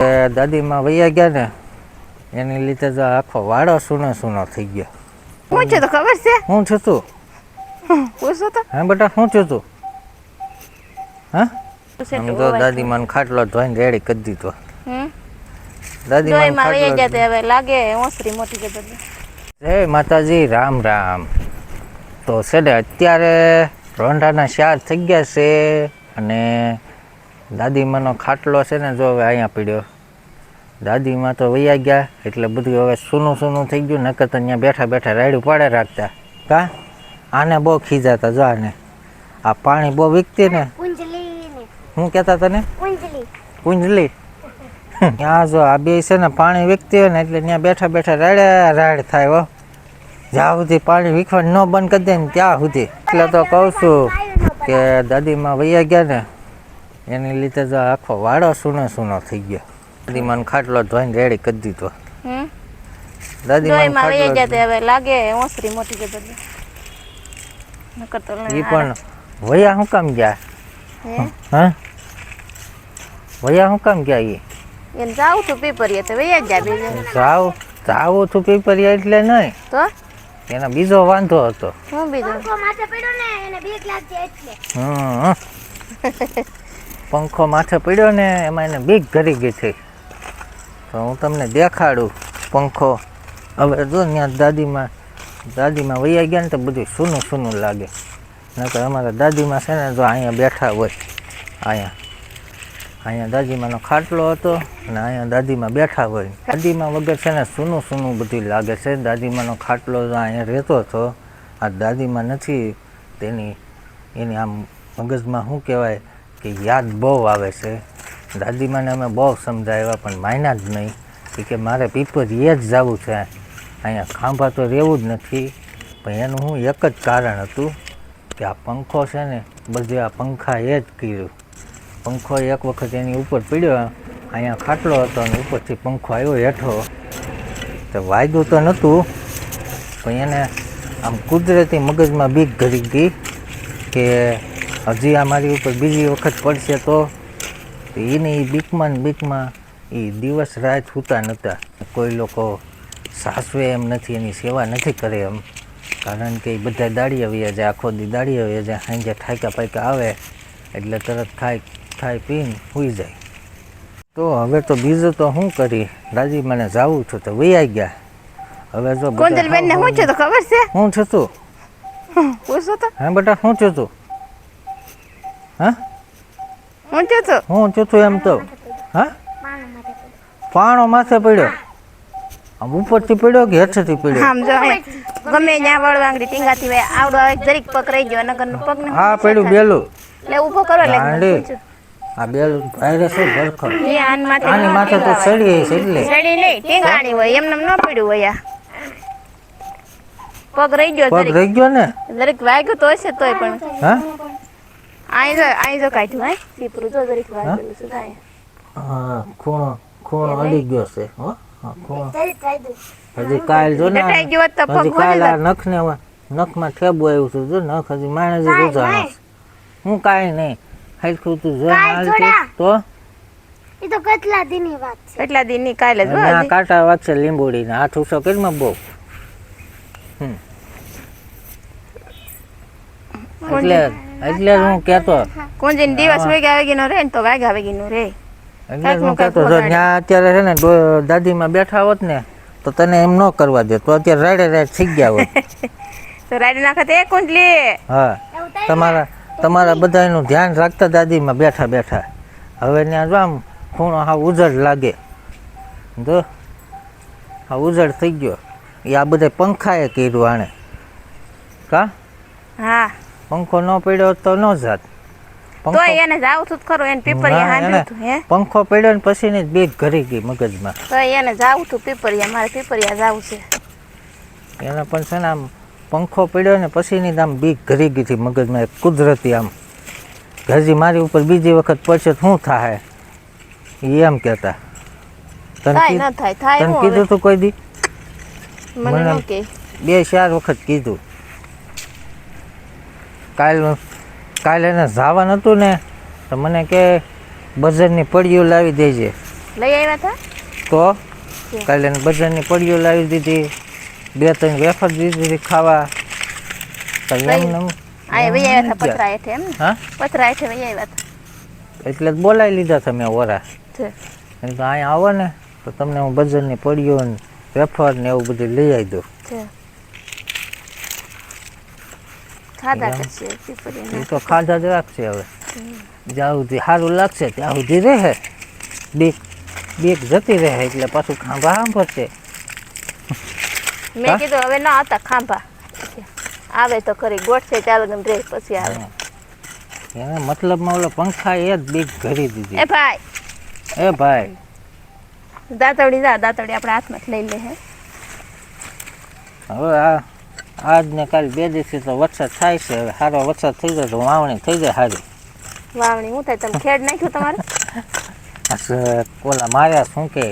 દાદીમાં વૈયા ગયા ને એની લીધે જો આખો વાડો સૂનો સૂનો થઈ ગયો. હું છે તો ખબર છે? હું છું તું? પૂછો તો. હા બેટા હું છું તું? હા આમ તો દાદીમાનો ખાટલો ધોઈને રેડી કરી દીધો. દાદીમાનો વૈયા ગયા તે હવે લાગે ઓસરી મોટી કે બધી. જય માતાજી, રામ રામ. તો છે ને અત્યારે રોંઢાના 4 થઈ ગયા છે અને દાદીમાનો ખાટલો છે ને જો હવે અહીંયા પડ્યો. દાદીમાં તો વૈયા ગયા એટલે બધું હવે સૂનું સૂનું થઈ ગયું. નકર તો અહીંયા બેઠા બેઠા રાયડું પાડે રાખતા. કા આને બહુ ખીજાતા જો આને. આ પાણી બહુ વીકતી ને. હું કહેતા તને? કુંજલી. ત્યાં જો આ બે છે ને પાણી વીકતી હોય ને એટલે ત્યાં બેઠા બેઠા રાડ થાય હો. જ્યાં સુધી પાણી વીખવાનું ન બંધ કરી દે ને ત્યાં સુધી. એટલે તો કહું છું કે દાદીમાં વૈયા ગયા ને એની લીધે જો આખો વાડો સૂનો સૂનો થઈ ગયો. દાદીમાનો ખાટલો ધોઈને રેડી કરી દીધો. દાદીમાનો વૈયા ગયા તે હવે લાગે ઓસરી મોટી કે બધી. નકર તો ઈ પણ વૈયા શું કામ ગયા? હા વૈયા શું કામ ગયા? ઈ એને જાવું તું પીપરીએ તો વૈયા ગયા બીજે. જાવું તું પીપરીએ એટલે નહીં તો એના બીજો વાંધો હતો. હું બીજો? પંખો માથે પડ્યો ને એમાં એને બીક ઘરી ગઈ હતી. તો હું તમને દેખાડું પંખો. હવે જો ત્યાં દાદીમાં વૈયા ગયા ને તો બધું સૂનું સૂનું લાગે. નકર અમારા દાદીમાં છે ને જો અહીંયા બેઠા હોય. અહીંયા દાદીમાનો ખાટલો હતો અને અહીંયા દાદીમાં બેઠા હોય. દાદીમાં વગર છે ને સૂનું સૂનું બધું લાગે છે. દાદીમાનો ખાટલો જો અહીંયા રહેતો હતો. આ દાદીમાં નથી એની આમ મગજમાં શું કહેવાય કે યાદ બહુ આવે છે. દાદીમાને અમે બહુ સમજાવ્યા પણ માન્યા જ નહીં. કે મારે પીપરીએ જ જવું છે. અહીંયા ખાંભા તો રહેવું જ નથી. પણ એનું હું એક જ કારણ હતું કે આ પંખો છે ને બધે આ પંખાએ જ કર્યું. પંખો એક વખત એની ઉપર પડ્યો. અહીંયા ખાટલો હતો અને ઉપરથી પંખો આવ્યો હેઠો. તો વાગ્યું તો નહોતું પણ એને આમ કુદરતી મગજમાં બીક ઘરી ગઈ કે હજી આ મારી ઉપર બીજી વખત પડશે તો એની બીકમાં એ દિવસ રાત સૂતા નહોતા. કોઈ લોકો સાસવે એમ નથી, એની સેવા નથી કરે એમ. કારણ કે એ બધા દાડી આવ્યા જાય, આખો દી દાડી આવ્યા જાય. સાંજે ઠાક્યા પાક્યા આવે એટલે તરત ખાઈ પીને સૂઈ જાય. તો હવે તો બીજું તો શું કરી, દાદીમાને જાવું છું તો વૈયા ગયા. હવે જો કુંજલબેન ને શું છે તો ખબર છે? હું છું તું? પૂછો તો. હા બેટા હું છું તું? હા હું છે તો હું છું તું એમ તો? હા પાણો માથે પડ્યો? આમ ઉપરથી પડ્યો કે હેઠેથી પડ્યો? આમ જો ગમે ત્યાં વળવાંગડી ટીંગાથી હોય આવડો આવે જરીક પકડાઈ ગયો નગર પગ ને. હા પડ્યું બેલું. એટલે ઊભો કરો એટલે આ બેલું વાયરસ છે ભરખો. એ આની માથે તો સડી છે એટલે સડી નહીં ટીંગાણી હોય એમને ન પડ્યું હોય. પગ રહી ગયો પગ રહી ગયો ને જરીક વાગ્યું તો હશે તોય પણ. હા આઈ જો કાઢ્યું હે પીપરું જો જરીક વાગેલું છે કાંઈ. હા ખૂણો અડી ગયો છે. હો ખૂણો હજી કાલ જો ને હજી કાલ આ નખમાં ઠેબુ આવ્યું છે. જો નખ હજી માણસ ગુજારો હું કાંઈ નહીં હરખું તું જો તો એ તો કેટલા દીની વાત છે. કેટલા દીની કાલે જ આ કાંટા વાગશે લીંબોડીને હાથ ઉસો કેમાં બહુ. એટલે હું કહેતો કોંજીન દિવસ વાગી નો રે ને તો વાગી નો રે. એટલે હું કહેતો જો ત્યાં અત્યારે છે ને દાદીમાં બેઠા હોત ને તો તને એમ ન કરવા દે તો અત્યારે રાડે થઈ ગયા હોત. તો રાડી નાખે તે કુંજલી. હા તમારા બધાનું ધ્યાન રાખતા દાદીમાં બેઠા બેઠા. હવે ત્યાં જો આમ ખૂણો હા ઉજળ લાગે. જો હા ઉજળ થઈ ગયો. એ આ બધા પંખાએ કર્યું આણે. કા હા પંખો ન પડ્યો તો ન જાત. તો એને જાવ છું ખરો એને પીપરિયા હાંડ્યું હતું હે. પંખો પડ્યો ને પછી ને બીક ઘરી ગઈ મગજમાં. તો એને જાવ છું પીપરિયા, મારે પીપરિયા જાવું છે. એને પણ છે ને આમ પંખો પડ્યો ને પછી ની આમ બીક ઘરી ગઈ હતી મગજમાં. કુદરતી આમ હજી મારી ઉપર બીજી વખત પડશે શું થાય એમ કહેતા. તને કીધું તું કોઈ દી? મને 2-4 વખત કીધું. કાલે એને જવાનું હતું ને તો મને કે બજારની પડીઓ લાવી દેજે. લઈ આવ્યા હતા તો છે. કાલે એને બજારની પડીઓ લાવી દીધી, 2-3 વેફર દીધી હતી ખાવા. તો કઈ? એમને એમ- આ વહી આવ્યા હતા ગયા. પથરા હેઠે એમ ને હા પથરા હેઠે વહી આવ્યા હતા એટલે જ બોલાવી લીધા તમે ઓરા. છે. એટલે તો અહીંયા આવો ને તો તમને હું બજારની પડીઓ ને વેફર ને એવું બધું લઈ આવી દઉં. છે. ખાધા એમ. કરશે પીપળીના. એ તો ખાધા જ રાખશે હવે. જ્યાં સુધી સારું લાગશે ત્યાં સુધી રહે. બીક જતી રહે એટલે પાછું ખાંભા સાંભળશે. મેં કીધું હવે ના હતા ખાંભા આવે તો ખરી ગોઠશે ચાલ ગમ રે પછી આવે એને મતલબમાં ઓલો પંખા એ જ બીક ઘરી દીધી. એ ભાઈ એ ભાઈ દાંતવડી આપણે હાથમાં લઈ લે હે હવે આજ ને કાલ 2 દિવસથી તો વરસાદ થાય છે. હવે સારો વરસાદ થઈ જાય તો વાવણી થઈ જાય સારી. વાવણી હું થાય તમે ખેડ નાખ્યું તમારે ઓલા માર્યા શું કે